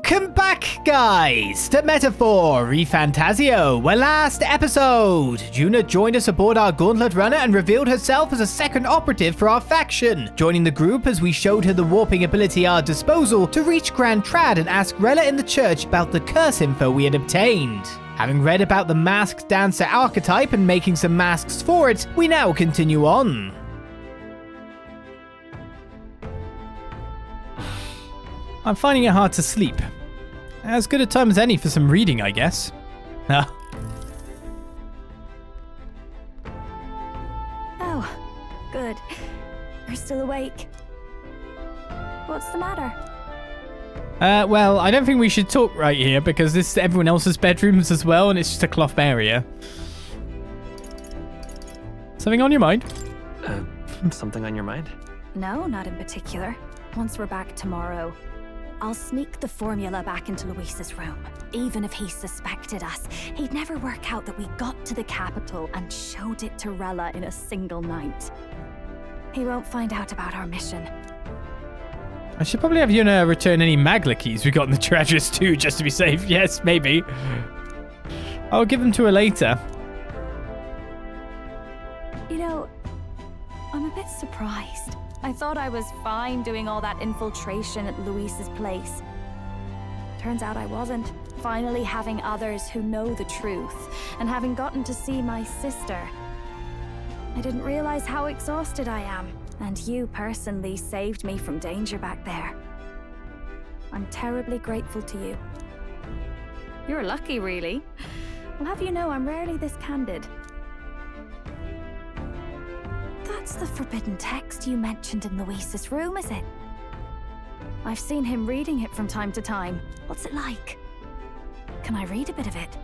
Welcome back, guys, to Metaphor Refantazio, where last episode, Junah joined us aboard our gauntlet runner and revealed herself as a second operative for our faction, joining the group as we showed her the warping ability at our disposal to reach Grand Trad and ask Rella in the church about the curse info we had obtained. Having read about the masked dancer archetype and making some masks for it, we now continue on. I'm finding it hard to sleep. As good a time as any for some reading, I guess. Oh, good. You're still awake. What's the matter? Well, I don't think we should talk right here because this is everyone else's bedrooms as well, and it's just a cloth area. Something on your mind? Something on your mind? No, not in particular. Once we're back tomorrow, I'll sneak the formula back into Loius's room. Even if he suspected us, he'd never work out that we got to the capital and showed it to Rella in a single night. He won't find out about our mission. I should probably have Junah return any Magla keys we got in the treasures too, just to be safe. Yes, maybe. I'll give them to her later. You know, I'm a bit surprised. I thought I was fine doing all that infiltration at Loius's place. Turns out I wasn't. Finally having others who know the truth, and having gotten to see my sister. I didn't realize how exhausted I am, and you personally saved me from danger back there. I'm terribly grateful to you. You're lucky, really. I'll have you know I'm rarely this candid. That's the forbidden text you mentioned in Loius's room, is it? I've seen him reading it from time to time. What's it like? Can I read a bit of it?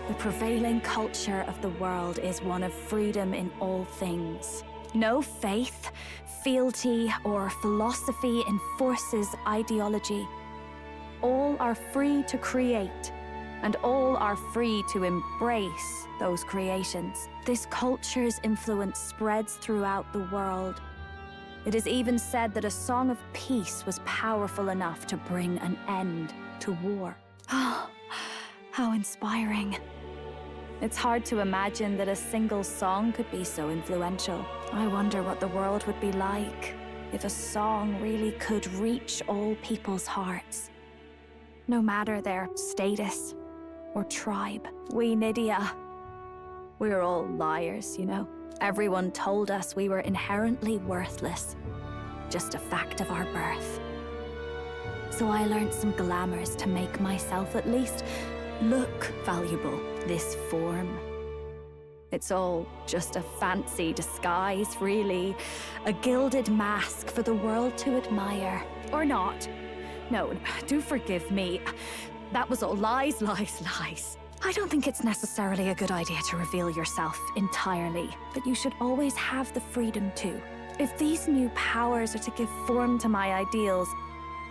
The prevailing culture of the world is one of freedom in all things. No faith, fealty, or philosophy enforces ideology. All are free to create, and all are free to embrace those creations. This culture's influence spreads throughout the world. It is even said that a song of peace was powerful enough to bring an end to war. Oh, how inspiring. It's hard to imagine that a single song could be so influential. I wonder what the world would be like if a song really could reach all people's hearts. No matter their status or tribe. We Nydia, we're all liars, you know. Everyone told us we were inherently worthless. Just a fact of our birth. So I learned some glamours to make myself at least look valuable. This form. It's all just a fancy disguise, really. A gilded mask for the world to admire. Or not. No, do forgive me. That was all lies, lies, lies. I don't think it's necessarily a good idea to reveal yourself entirely, but you should always have the freedom to. If these new powers are to give form to my ideals,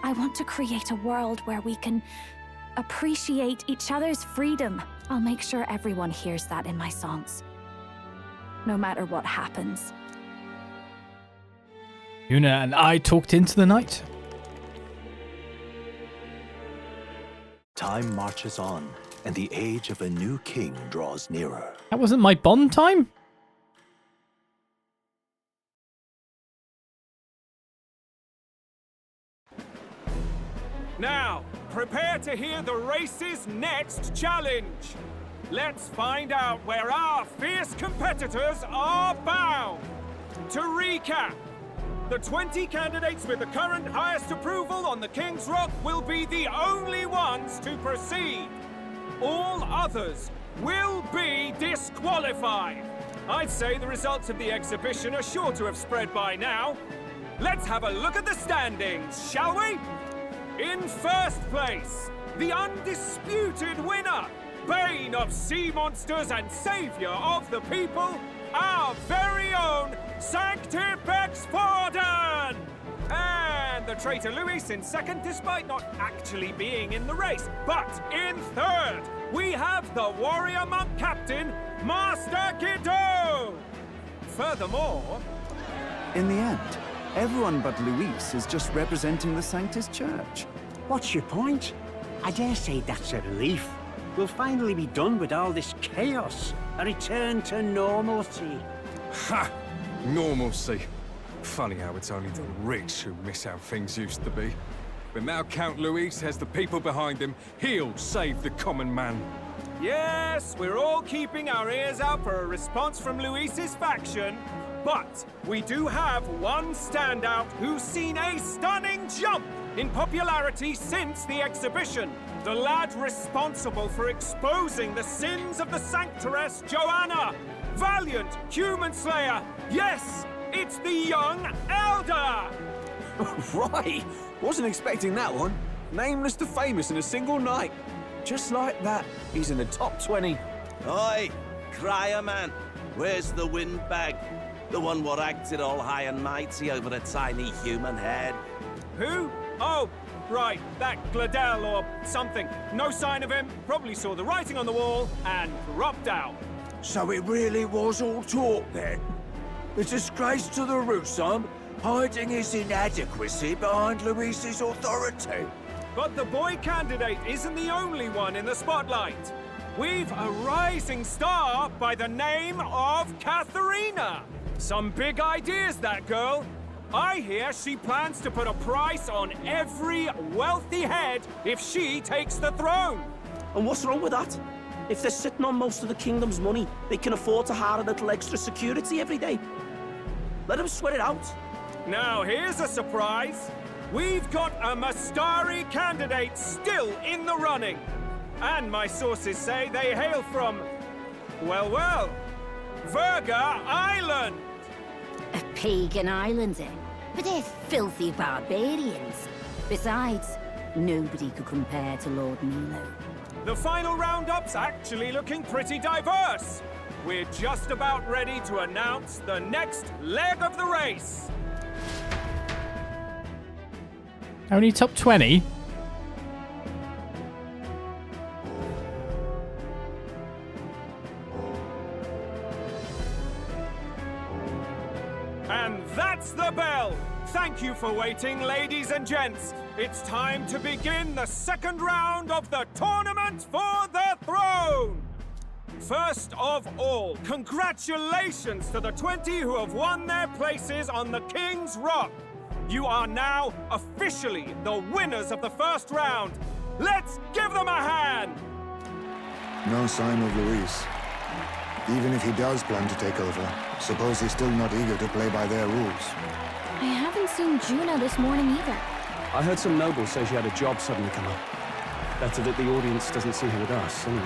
I want to create a world where we can appreciate each other's freedom. I'll make sure everyone hears that in my songs. No matter what happens. Junah and I talked into the night. Time marches on, and the age of a new king draws nearer. That wasn't my Bond time? Now, prepare to hear the race's next challenge. Let's find out where our fierce competitors are bound. To recap, the 20 candidates with the current highest approval on the King's Rock will be the only ones to proceed. All others will be disqualified. I'd say the results of the exhibition are sure to have spread by now. Let's have a look at the standings, shall we? In first place, the undisputed winner, bane of sea monsters and savior of the people, our very own Sanctipex Forden! And the traitor Loius in second, despite not actually being in the race. But in third, we have the warrior monk captain, Master Guido! Furthermore, In the end, everyone but Loius is just representing the Sanctus Church. What's your point? I dare say that's a relief. We'll finally be done with all this chaos. A return to normalcy. Ha! Normalcy. Funny how it's only the rich who miss how things used to be. But now Count Loius has the people behind him. He'll save the common man. yes, we're all keeping our ears out for a response from Loius's faction. But we do have one standout who's seen a stunning jump in popularity since the exhibition. The lad responsible for exposing the sins of the sanctoress Junah. Valiant human slayer. Yes, it's the young elder. Right! Wasn't expecting that one. Nameless to famous in a single night. Just like that, he's in the top 20. Oi, crier man, where's the windbag? The one what acted all high and mighty over a tiny human head. Who? Oh, right, that Gladel or something. No sign of him, probably saw the writing on the wall and dropped out. So it really was all talk then? A disgrace to the Rusum, hiding his inadequacy behind Loius's authority. But the boy candidate isn't the only one in the spotlight. We've a rising star by the name of Katharina. Some big ideas, that girl. I hear she plans to put a price on every wealthy head if she takes the throne. And what's wrong with that? If they're sitting on most of the kingdom's money, they can afford to hire a little extra security every day. Let them sweat it out. Now here's a surprise. We've got a Mastari candidate still in the running. And my sources say they hail from, well, Verga Island. A pagan island, eh? But they're filthy barbarians. Besides, nobody could compare to Lord Milo. The final roundup's actually looking pretty diverse. We're just about ready to announce the next leg of the race. Only top 20? And that's the bell! Thank you for waiting, ladies and gents. It's time to begin the second round of the tournament for the throne! First of all, congratulations to the 20 who have won their places on the King's Rock. You are now officially the winners of the first round. Let's give them a hand! No sign of Loius. Even if he does plan to take over, suppose he's still not eager to play by their rules. I haven't seen Junah this morning either. I heard some nobles say she had a job suddenly come up. Better that the audience doesn't see her with us, anyway.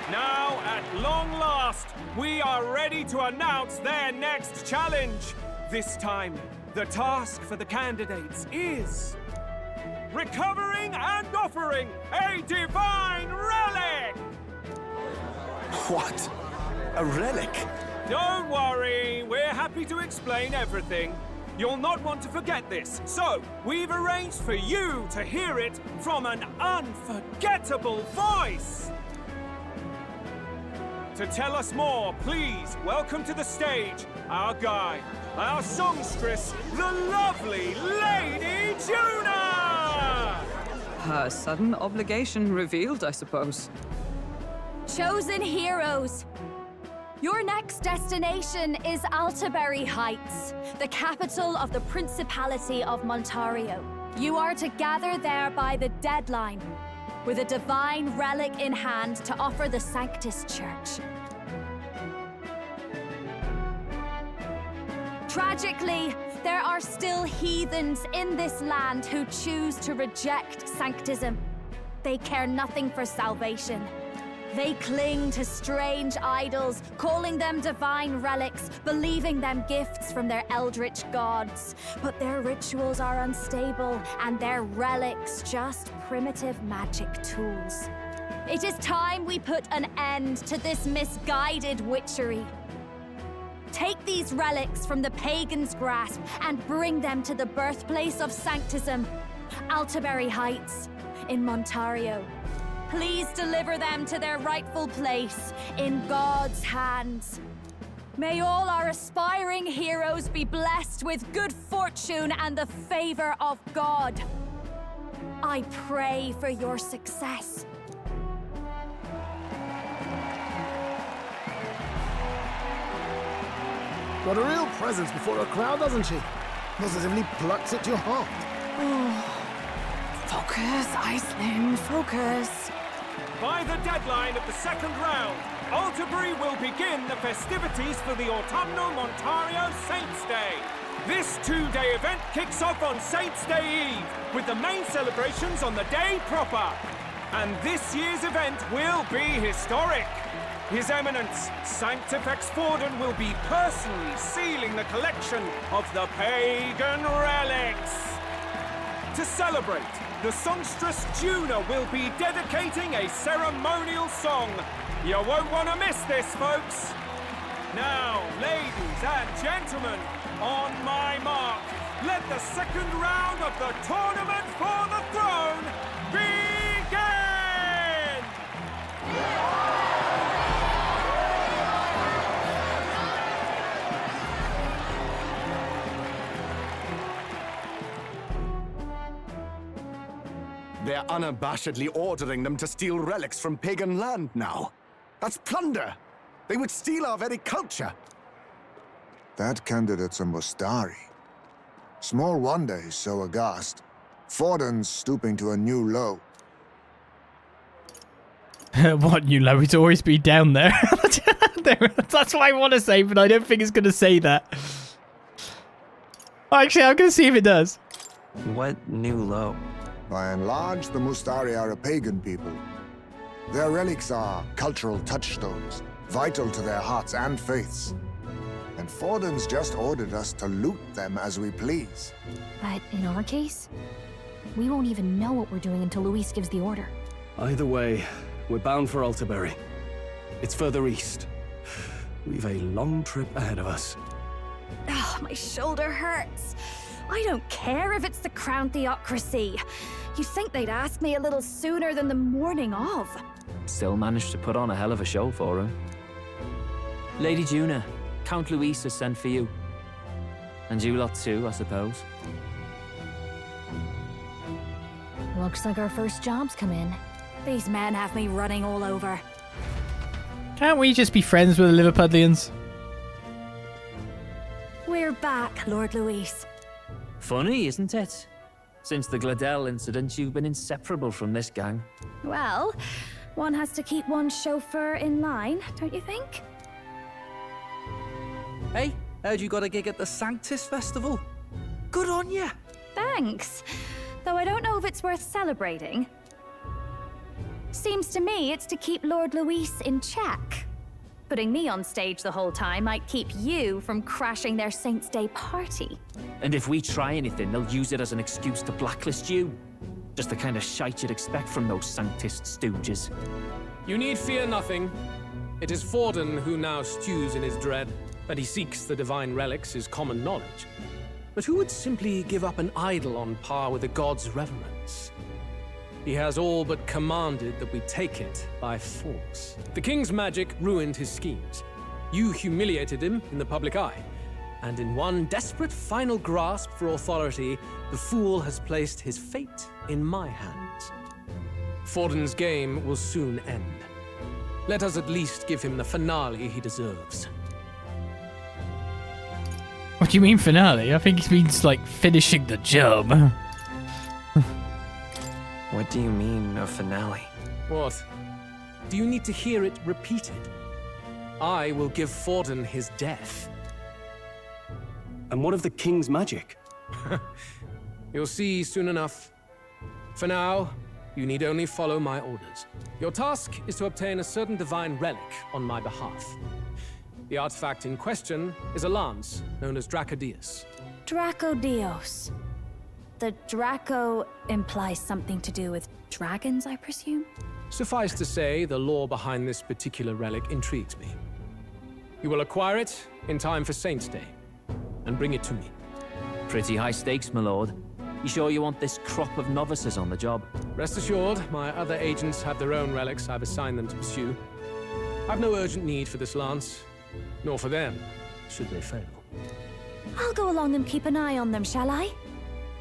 Now, at long last, we are ready to announce their next challenge. This time, the task for the candidates is recovering and offering a divine relic! What? A relic? Don't worry, we're happy to explain everything. You'll not want to forget this, so we've arranged for you to hear it from an unforgettable voice. To tell us more, please welcome to the stage our guide, our songstress, the lovely Lady Junah! Her sudden obligation revealed, I suppose. Chosen heroes! Your next destination is Altaberry Heights, the capital of the Principality of Montario. You are to gather there by the deadline, with a divine relic in hand to offer the Sanctus Church. Tragically, there are still heathens in this land who choose to reject sanctism. They care nothing for salvation. They cling to strange idols, calling them divine relics, believing them gifts from their eldritch gods. But their rituals are unstable, and their relics just primitive magic tools. It is time we put an end to this misguided witchery. Take these relics from the pagan's grasp and bring them to the birthplace of sanctism, Altaberry Heights, in Montario. Please deliver them to their rightful place in God's hands. May all our aspiring heroes be blessed with good fortune and the favor of God. I pray for your success. Got a real presence before a crowd, doesn't she? Positively plucks at your heart. Focus, Iceland, focus. By the deadline of the second round, Altabury will begin the festivities for the Autumnal Montario Saints' Day. This two-day event kicks off on Saints' Day Eve, with the main celebrations on the day proper. And this year's event will be historic. His Eminence, Sanctifex Forden, will be personally sealing the collection of the pagan relics. To celebrate, the songstress Junah will be dedicating a ceremonial song. You won't want to miss this, folks. Now, ladies and gentlemen, on my mark, let the second round of the Tournament for the Throne begin! They're unabashedly ordering them to steal relics from pagan land now. That's plunder! They would steal our very culture! That candidate's a Mustari. Small wonder he's so aghast. Forden's stooping to a new low. What new low? It's always been down there. That's what I want to say, but I don't think it's going to say that. Actually, I'm going to see if it does. What new low? By and large, the Mustari are a pagan people. Their relics are cultural touchstones, vital to their hearts and faiths. And Forden's just ordered us to loot them as we please. But in our case, we won't even know what we're doing until Loius gives the order. Either way, we're bound for Altabury. It's further east. We've a long trip ahead of us. Oh, my shoulder hurts. I don't care if it's the Crown Theocracy. You'd think they'd ask me a little sooner than the morning of. Still managed to put on a hell of a show for him. Lady Junah, Count Loius has sent for you. And you lot too, I suppose. Looks like our first job's come in. These men have me running all over. Can't we just be friends with the Liverpudlians? We're back, Lord Loius. Funny, isn't it? Since the Gladell incident, you've been inseparable from this gang. Well, one has to keep one's chauffeur in line, don't you think? Hey, heard you got a gig at the Sanctus Festival. Good on ya. Thanks. Though I don't know if it's worth celebrating. Seems to me it's to keep Lord Loius in check. Putting me on stage the whole time might keep you from crashing their Saints' Day party. And if we try anything, they'll use it as an excuse to blacklist you. Just the kind of shite you'd expect from those Sanctist stooges. You need fear nothing. It is Forden who now stews in his dread. That he seeks the divine relics is common knowledge. But who would simply give up an idol on par with a god's reverence? He has all but commanded that we take it by force. The king's magic ruined his schemes. You humiliated him in the public eye. And in one desperate final grasp for authority, the fool has placed his fate in my hands. Forden's game will soon end. Let us at least give him the finale he deserves. What do you mean finale? I think it means like finishing the job. What do you mean, a finale? What? Do you need to hear it repeated? I will give Forden his death. And what of the king's magic? You'll see soon enough. For now, you need only follow my orders. Your task is to obtain a certain divine relic on my behalf. The artifact in question is a lance known as Drakodios. Drakodios. The Draco implies something to do with dragons, I presume? Suffice to say, the lore behind this particular relic intrigues me. You will acquire it in time for Saints' Day, and bring it to me. Pretty high stakes, my lord. You sure you want this crop of novices on the job? Rest assured, my other agents have their own relics I've assigned them to pursue. I've no urgent need for this lance. nor for them, should they fail. I'll go along and keep an eye on them, shall I?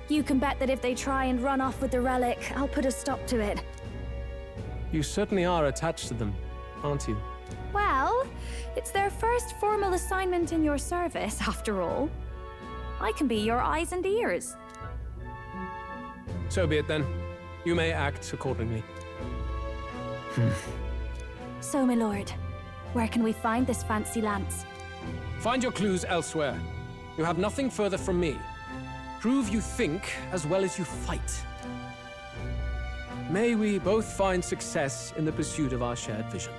You can bet that if they try and run off with the relic, I'll put a stop to it. You certainly are attached to them, aren't you? Well, it's their first formal assignment in your service, after all. I can be your eyes and ears. So be it then. You may act accordingly. So, my lord, where can we find this fancy lance? Find your clues elsewhere. You have nothing further from me. Prove you think as well as you fight. May we both find success in the pursuit of our shared vision.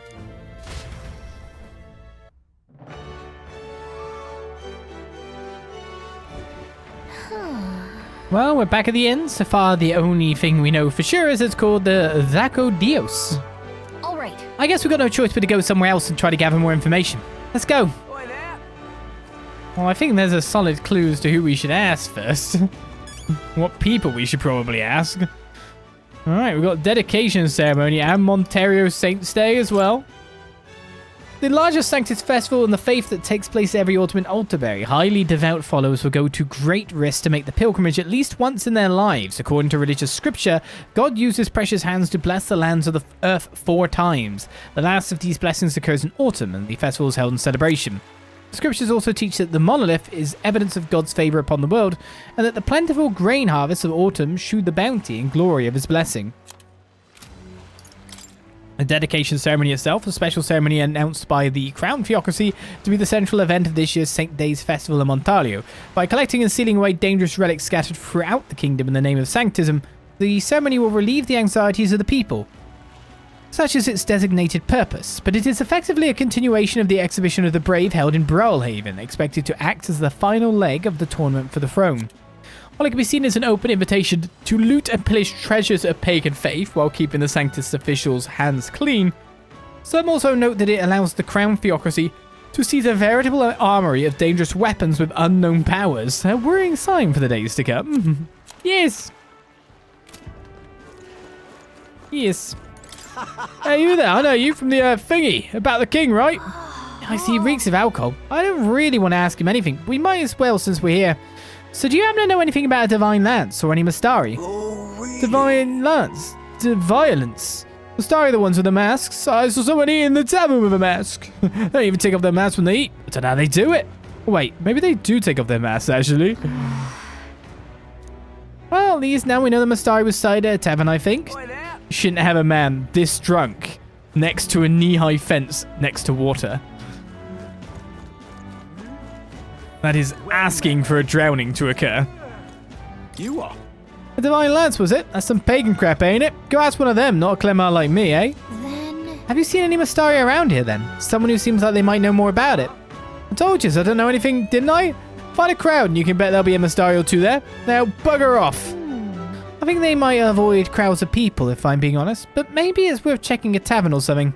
Well, we're back at the inn. So far, the only thing we know for sure is it's called the Drakodios. All right. I guess we've got no choice but to go somewhere else and try to gather more information. Let's go. Well, I think there's a solid clue as to who we should ask first. What people we should probably ask. Alright, we've got dedication ceremony and Montario Saint's Day as well. The largest Sanctus festival in the faith that takes place every autumn in Altaberry. Highly devout followers will go to great risk to make the pilgrimage at least once in their lives. According to religious scripture, God used his precious hands to bless the lands of the earth 4 times. The last of these blessings occurs in autumn, and the festival is held in celebration. The scriptures also teach that the monolith is evidence of God's favor upon the world, and that the plentiful grain harvests of autumn shew the bounty and glory of his blessing. The dedication ceremony itself, a special ceremony announced by the Crown Theocracy to be the central event of this year's St. Days Festival in Montalio. By collecting and sealing away dangerous relics scattered throughout the kingdom in the name of Sanctism, the ceremony will relieve the anxieties of the people. Such is its designated purpose, but it is effectively a continuation of the exhibition of the Brave held in Brawlhaven, expected to act as the final leg of the tournament for the throne. While it can be seen as an open invitation to loot and pillage treasures of pagan faith while keeping the Sanctus officials' hands clean, some also note that it allows the Crown Theocracy to seize a veritable armory of dangerous weapons with unknown powers, a worrying sign for the days to come. Yes. Yes. Hey, you there? I know you from the thingy about the king, right? I see he reeks of alcohol. I don't really want to ask him anything. We might as well since we're here. So do you happen to know anything about a divine lance or any Mastari? Oh, really? Divine lance? Violence? Mastari are the ones with the masks. I saw someone eat in the tavern with a mask. They don't even take off their masks when they eat. I don't know how they do it. Wait, maybe they do take off their masks, actually. Well, at least now we know the Mastari was cited at a tavern, I think. You shouldn't have a man this drunk next to a knee-high fence next to water. That is asking for a drowning to occur. You are? A divine lance, was it? That's some pagan crap, ain't it? Go ask one of them, not a Clemar like me, eh? Then... Have you seen any Mastari around here, then? Someone who seems like they might know more about it. I told you, so I don't know anything, didn't I? Find a crowd, and you can bet there'll be a Mastari or two there. Now, bugger off. I think they might avoid crowds of people, if I'm being honest. But maybe it's worth checking a tavern or something.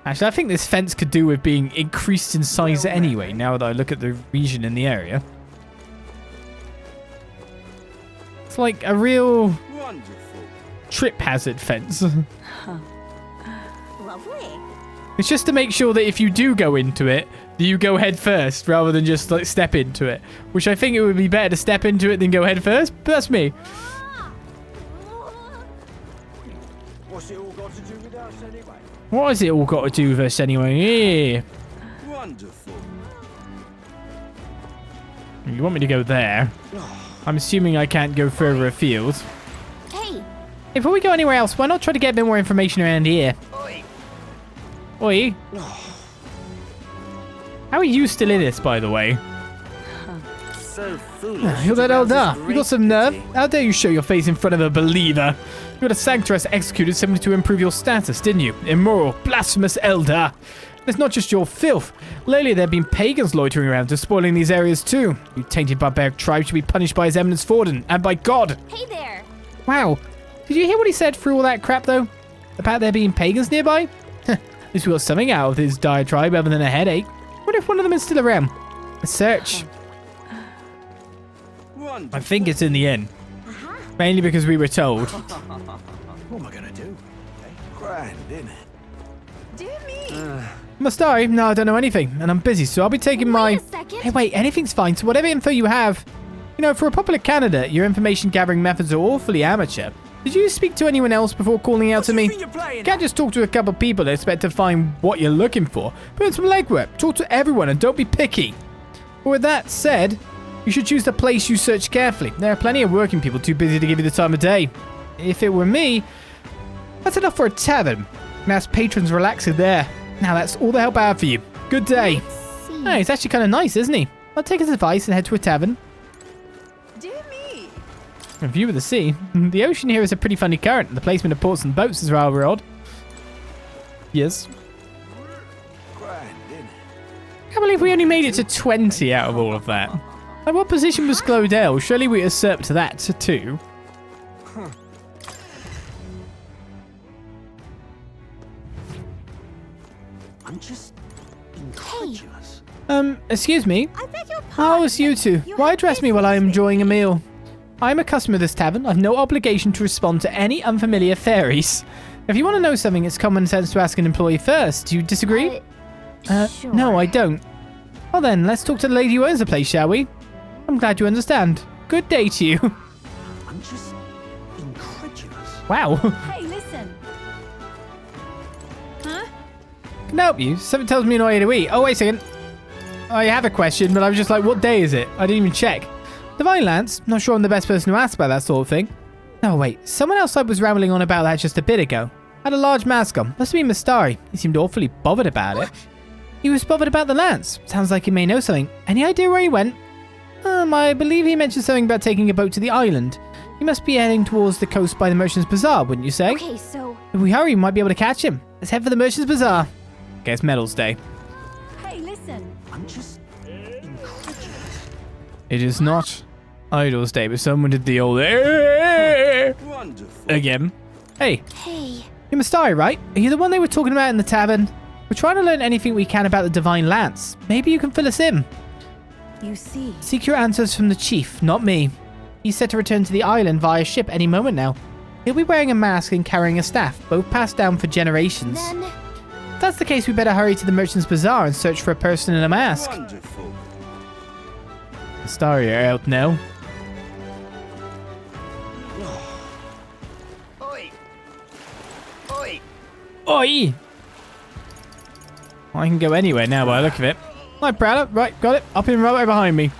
Actually, I think this fence could do with being increased in size anyway, now that I look at the region in the area. It's like a real trip hazard fence. Lovely. It's just to make sure that if you do go into it, that you go head first rather than just like step into it. Which I think it would be better to step into it than go head first, but that's me. What's it all got to do with us anyway? What has it all got to do with us anyway? Yeah. Wonderful. You want me to go there? I'm assuming I can't go further afield. Hey! Before we go anywhere else, why not try to get a bit more information around here? Oi! Oi! How are you still in this, by the way? So foolish. You're that elder. You got some nerve? How dare you show your face in front of a believer? You had a sanctuary executed simply to improve your status, didn't you? Immoral, blasphemous elder. It's not just your filth. Lately, there have been pagans loitering around, despoiling these areas too. You tainted barbaric tribe should be punished by His Eminence Forden, and by God. Hey there! Wow. Did you hear what he said through all that crap, though? About there being pagans nearby? At least we got something out of his diatribe other than a headache. What if one of them is still around? Let's search. I think it's in the inn. Mainly because we were told. What am I gonna do? Grand, isn't it? Dear me. Mastari? No, I don't know anything, and I'm busy, so I'll be taking my... Hey, wait, anything's fine, so whatever info you have... You know, for a popular candidate, your information gathering methods are awfully amateur. Did you speak to anyone else before calling out to me? You can't just talk to a couple people and expect to find what you're looking for. Put in some legwork, talk to everyone, and don't be picky. But with that said, you should choose the place you search carefully. There are plenty of working people too busy to give you the time of day. If it were me, that's enough for a tavern. And ask patrons relaxing there. Now that's all the help I have for you. Good day. Hey, he's actually kind of nice, isn't he? I'll take his advice and head to a tavern. A view of the sea. The ocean here is a pretty funny current, and the placement of ports and boats is rather odd. Yes. I can't believe we only made it to 20 out of all of that. Like, what position was Glodale? Surely we usurped that too. I'm just incredulous. Excuse me? Oh, it's you two. Why address me while I am enjoying a meal? I'm a customer of this tavern. I've no obligation to respond to any unfamiliar fairies. If you want to know something, it's common sense to ask an employee first. Do you disagree? Sure. No, I don't. Well then, let's talk to the lady who owns the place, shall we? I'm glad you understand. Good day to you. I'm just incredulous. Wow. Hey, listen. Huh? Can I help you? Something tells me you're not here to eat. Oh, wait a second. I have a question, but I was just like, what day is it? I didn't even check. Divine Lance? Not sure I'm the best person to ask about that sort of thing. No, wait. Someone else was rambling on about that just a bit ago. Had a large mask on. Must have been Mastari. He seemed awfully bothered about it. He was bothered about the lance. Sounds like he may know something. Any idea where he went? I believe he mentioned something about taking a boat to the island. He must be heading towards the coast by the Merchant's Bazaar, wouldn't you say? Okay, so... If we hurry, we might be able to catch him. Let's head for the Merchant's Bazaar. Okay, it's Medals Day. Hey, listen. I'm just incredulous. It is not Idol's Day, but someone did the old... Wonderful. Again. Hey. Hey. You're Mastari, right? Are you the one they were talking about in the tavern? We're trying to learn anything we can about the Divine Lance. Maybe you can fill us in. You see. Seek your answers from the chief, not me. He's set to return to the island via ship any moment now. He'll be wearing a mask and carrying a staff, both passed down for generations. Then... If that's the case, we better hurry to the Merchant's Bazaar and search for a person in a mask. Wonderful. Mastari, you're out now. Oi! Oi! Oi! I can go anywhere now by the look of it. Hi, Prowler. Right, got it. Up in right behind me.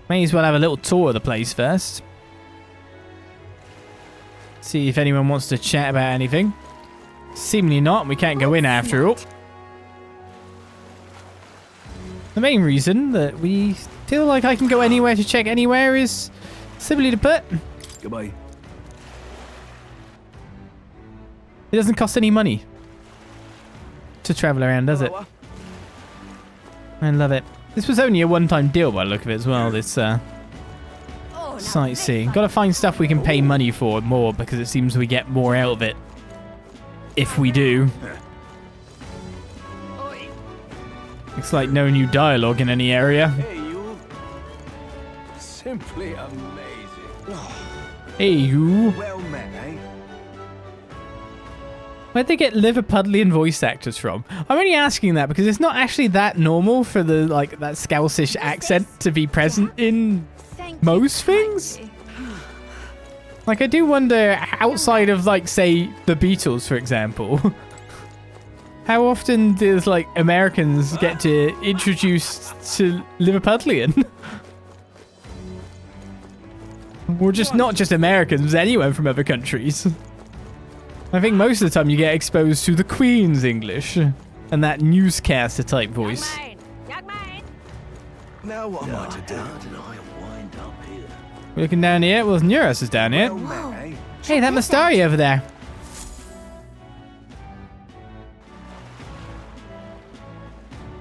May as well have a little tour of the place first. See if anyone wants to chat about anything. Seemingly not. We can't go in after all. The main reason that we feel like I can go anywhere to check anywhere is, simply to put, Goodbye. it doesn't cost any money to travel around, does it? I love it. This was only a one-time deal by the look of it as well, this sightseeing. Gotta find stuff we can pay money for more, because it seems we get more out of it if we do. Looks like no new dialogue in any area. Hey, you. Simply amazing. Hey, you. Well met, eh? Where'd they get Liverpudlian voice actors from? I'm only asking that because it's not actually that normal for the that Scouseish accent to be present in most things. Like, I do wonder, outside of, say, the Beatles, for example, how often does, Americans get to introduce to Liverpudlian? Or just not just Americans, anyone from other countries. I think most of the time you get exposed to the Queen's English and that newscaster type voice. Now what am I to do? We're looking down here. Well, Neuros is down here. Hey, that Mastari over there.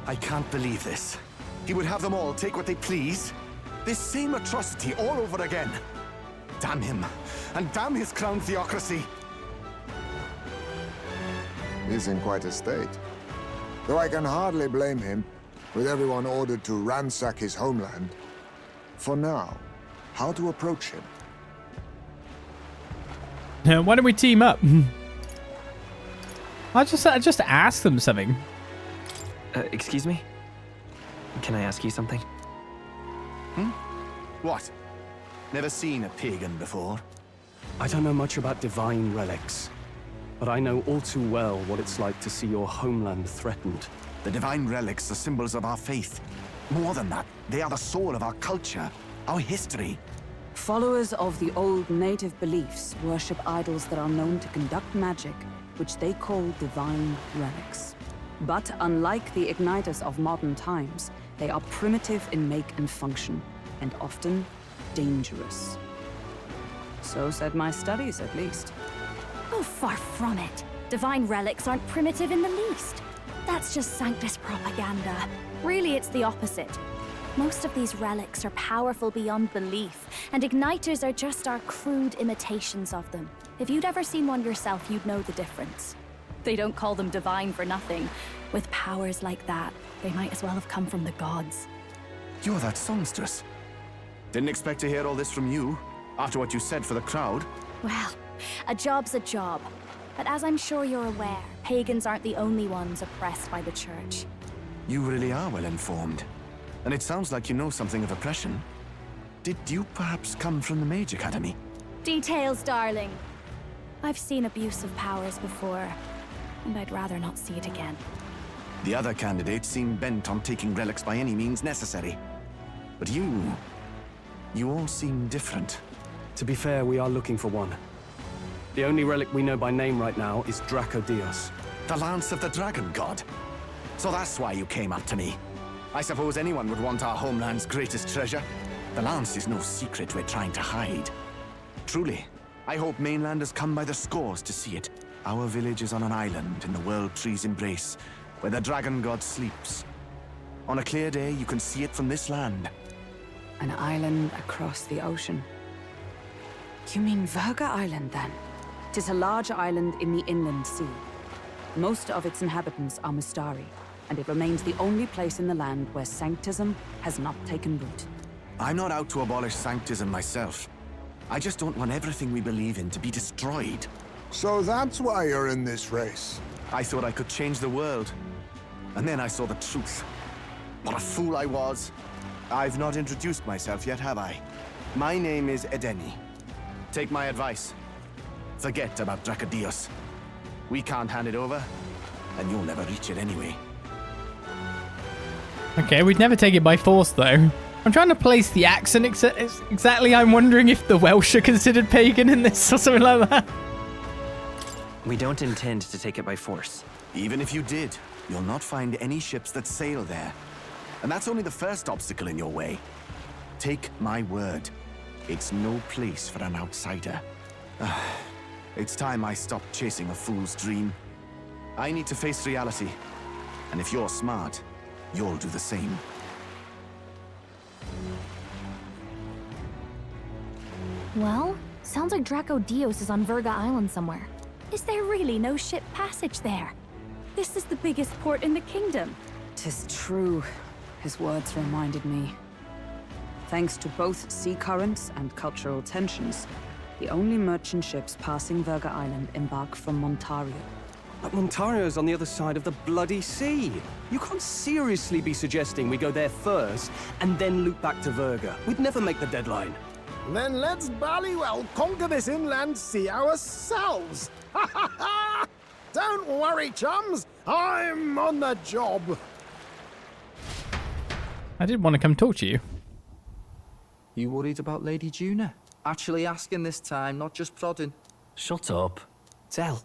I can't believe this. He would have them all take what they please. This same atrocity all over again. Damn him. And damn his crown theocracy. He's in quite a state. Though I can hardly blame him, with everyone ordered to ransack his homeland. For now, how to approach him? Why don't we team up? I just ask them something. Excuse me? Can I ask you something? What? Never seen a pagan before? I don't know much about divine relics, but I know all too well what it's like to see your homeland threatened. The divine relics are symbols of our faith. More than that, they are the soul of our culture, our history. Followers of the old native beliefs worship idols that are known to conduct magic, which they call divine relics. But unlike the igniters of modern times, they are primitive in make and function, and often dangerous. So said my studies, at least. Oh, far from it. Divine relics aren't primitive in the least. That's just Sanctus propaganda. Really, it's the opposite. Most of these relics are powerful beyond belief, and igniters are just our crude imitations of them. If you'd ever seen one yourself, you'd know the difference. They don't call them divine for nothing. With powers like that, they might as well have come from the gods. You're that songstress. Didn't expect to hear all this from you, after what you said for the crowd. Well, a job's a job. But as I'm sure you're aware, pagans aren't the only ones oppressed by the church. You really are well informed. And it sounds like you know something of oppression. Did you perhaps come from the Mage Academy? Details, darling. I've seen abuse of powers before, and I'd rather not see it again. The other candidates seem bent on taking relics by any means necessary. But you all seem different. To be fair, we are looking for one. The only relic we know by name right now is Drakodios. The Lance of the Dragon God. So that's why you came up to me. I suppose anyone would want our homeland's greatest treasure. The Lance is no secret we're trying to hide. Truly, I hope mainlanders come by the scores to see it. Our village is on an island in the World Tree's embrace, where the Dragon God sleeps. On a clear day, you can see it from this land. An island across the ocean. You mean Verga Island, then? 'Tis a large island in the inland sea. Most of its inhabitants are Mustari, and it remains the only place in the land where sanctism has not taken root. I'm not out to abolish sanctism myself. I just don't want everything we believe in to be destroyed. So that's why you're in this race. I thought I could change the world. And then I saw the truth. What a fool I was. I've not introduced myself yet, have I? My name is Edeni. Take my advice. Forget about Drakodios. We can't hand it over, and you'll never reach it anyway. Okay, we'd never take it by force, though. I'm trying to place the accent exactly. I'm wondering if the Welsh are considered pagan in this or something like that. We don't intend to take it by force. Even if you did, you'll not find any ships that sail there. And that's only the first obstacle in your way. Take my word. It's no place for an outsider. It's time I stopped chasing a fool's dream. I need to face reality. And if you're smart, you'll do the same. Well, sounds like Drakodios is on Verga Island somewhere. Is there really no ship passage there? This is the biggest port in the kingdom. 'Tis true. His words reminded me. Thanks to both sea currents and cultural tensions, the only merchant ships passing Verga Island embark from Montario. But Montario's on the other side of the bloody sea. You can't seriously be suggesting we go there first and then loop back to Verga. We'd never make the deadline. Then let's ballywell conquer this inland sea ourselves. Ha ha ha! Don't worry, chums. I'm on the job. I did want to come talk to you. You worried about Lady Junah? Actually asking this time, not just prodding. Shut up. Tell.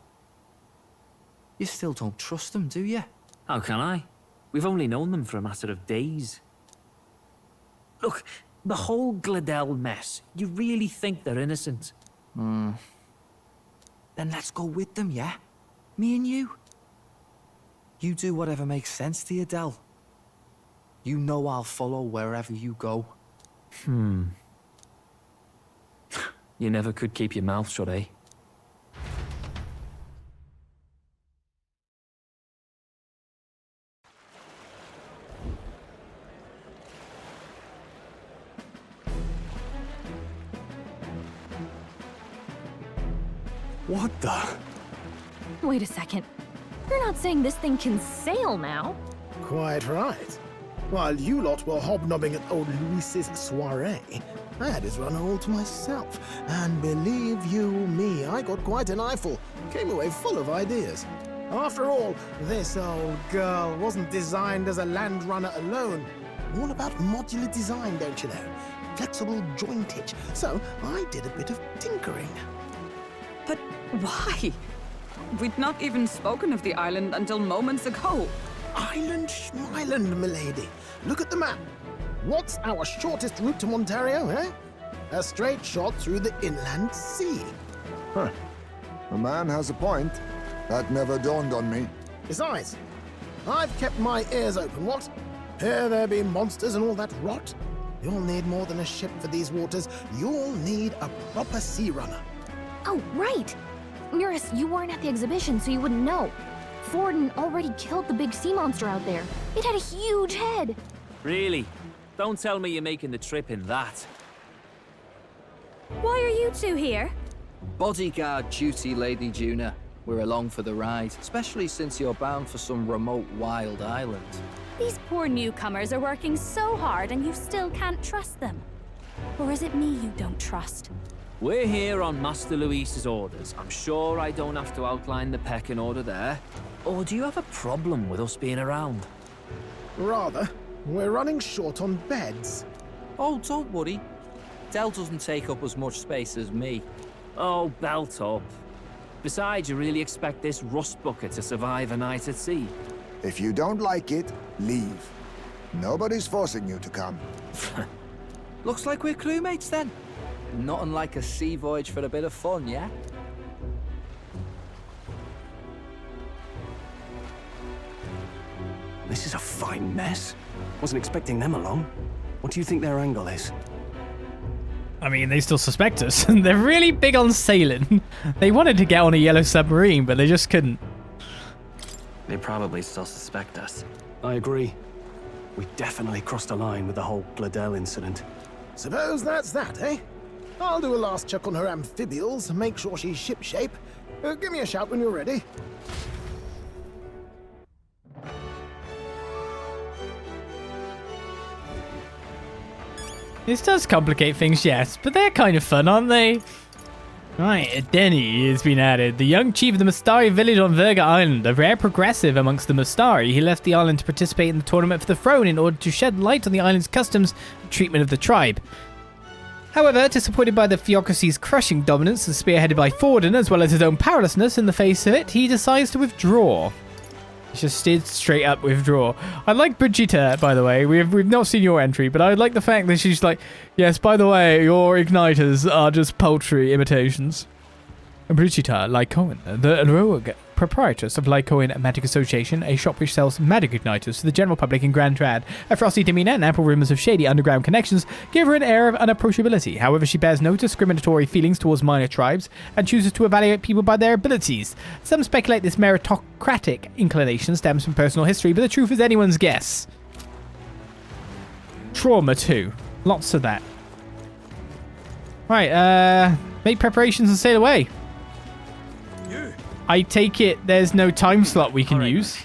You still don't trust them, do you? How can I? We've only known them for a matter of days. Look, the whole Gladel mess, you really think they're innocent? Then let's go with them, yeah? Me and you. You do whatever makes sense to you, Del. You know I'll follow wherever you go. You never could keep your mouth shut, eh? What the? Wait a second. You're not saying this thing can sail now? Quite right. While you lot were hobnobbing at old Luis's soiree, I had his run all to myself. And believe you me, I got quite an eyeful. Came away full of ideas. After all, this old girl wasn't designed as a land runner alone. All about modular design, don't you know? Flexible jointage. So I did a bit of tinkering. But why? We'd not even spoken of the island until moments ago. Island schmeiland, milady. Look at the map. What's our shortest route to Montario, eh? A straight shot through the inland sea. Huh. The man has a point. That never dawned on me. Besides, I've kept my ears open, what? Here there be monsters and all that rot? You'll need more than a ship for these waters. You'll need a proper sea runner. Oh, right! Mirus, you weren't at the exhibition, so you wouldn't know. Forden already killed the big sea monster out there. It had a huge head. Really? Don't tell me you're making the trip in that. Why are you two here? Bodyguard duty, Lady Junah. We're along for the ride, especially since you're bound for some remote wild island. These poor newcomers are working so hard and you still can't trust them. Or is it me you don't trust? We're here on Master Luis's orders. I'm sure I don't have to outline the pecking order there. Or do you have a problem with us being around? Rather. We're running short on beds. Oh, don't worry. Del doesn't take up as much space as me. Oh, belt up. Besides, you really expect this rust bucket to survive a night at sea? If you don't like it, leave. Nobody's forcing you to come. Looks like we're crewmates then. Not unlike a sea voyage for a bit of fun, yeah? This is a fine mess. Wasn't expecting them along. What do you think their angle is? I mean, they still suspect us. They're really big on sailing. They wanted to get on a yellow submarine, but they just couldn't. They probably still suspect us. I agree. We definitely crossed a line with the whole Gladel incident. Suppose that's that, eh? I'll do a last check on her amphibials, make sure she's shipshape. Give me a shout when you're ready. This does complicate things, yes, but they're kind of fun, aren't they? Right, Denny has been added. The young chief of the Mustari village on Verga Island, a rare progressive amongst the Mustari. He left the island to participate in the tournament for the throne in order to shed light on the island's customs and treatment of the tribe. However, disappointed by the theocracy's crushing dominance and spearheaded by Forden, as well as his own powerlessness in the face of it, he decides to withdraw. He just did straight up withdraw. I like Brigitte, by the way. We've not seen your entry, but I like the fact that she's like, yes, by the way, your igniters are just paltry imitations. Brigitte Lycoin, the rogue proprietress of Lycoin Magic Association, a shop which sells magic igniters to the general public in Grand Trad. A frosty demeanor and ample rumors of shady underground connections give her an air of unapproachability. However, she bears no discriminatory feelings towards minor tribes and chooses to evaluate people by their abilities. Some speculate this meritocratic inclination stems from personal history, but the truth is anyone's guess. Trauma too. Lots of that. Right, make preparations and sail away. I take it there's no time slot we can use.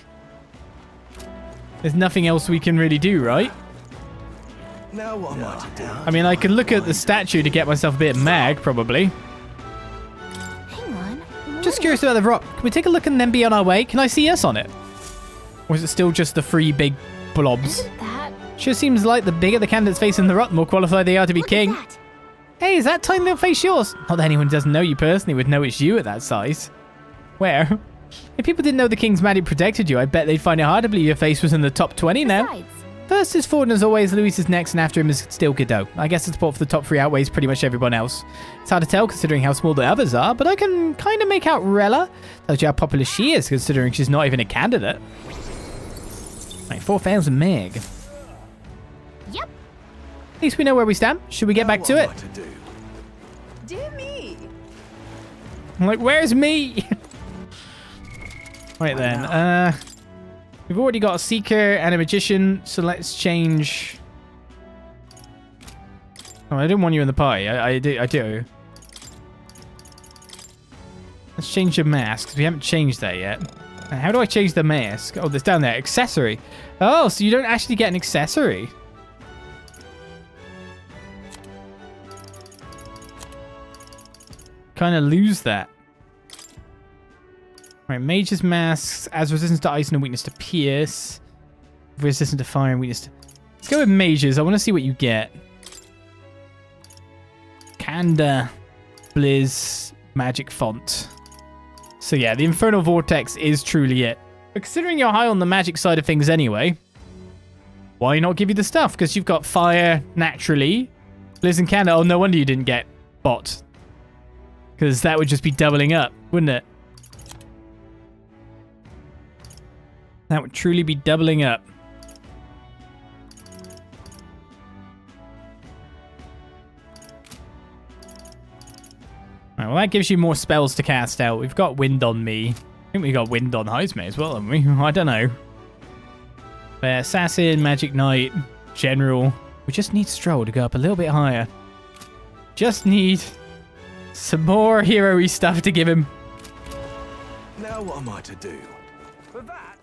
There's nothing else we can really do, right? Now what am I to do? I mean, I could look at the statue to get myself a bit mag, probably. Hang on. Just curious about the rock. Can we take a look and then be on our way? Can I see us on it? Or is it still just the three big blobs? That? Sure seems like the bigger the candidates face in the rock, the more qualified they are to be king. Hey, is that tiny little face yours? Not that anyone who doesn't know you personally would know it's you at that size. Where? If people didn't know the King's Magic protected you, I bet they'd find it hard to believe your face was in the top 20 now. Besides. First is Forden as always, Luis is next, and after him is still Godot. I guess the support for the top three outweighs pretty much everyone else. It's hard to tell considering how small the others are, but I can kind of make out Rella. Tells you how popular she is considering she's not even a candidate. Right, 4,000 meg. Yep. At least we know where we stand. Should we get back to it? Dear me. I'm like, where's me? Right then, we've already got a Seeker and a Magician, so let's change... Oh, I didn't want you in the party. I do. Let's change your mask, because we haven't changed that yet. And how do I change the mask? Oh, there's down there. Accessory. Oh, so you don't actually get an accessory. Kind of lose that. Right, mage's masks as resistance to ice and a weakness to pierce. Resistant to fire and weakness to... Let's go with mages. I want to see what you get. Kanda, Blizz, magic font. So yeah, the Infernal Vortex is truly it. But considering you're high on the magic side of things anyway, why not give you the stuff? Because you've got fire naturally. Blizz and Kanda. Oh, no wonder you didn't get bot. Because that would just be doubling up, wouldn't it? That would truly be doubling up. Right, well, that gives you more spells to cast out. We've got Wind on me. I think we got Wind on Heisme as well, haven't we? I don't know. But Assassin, Magic Knight, General. We just need Stroll to go up a little bit higher. Just need some more hero-y stuff to give him. Now what am I to do? For that,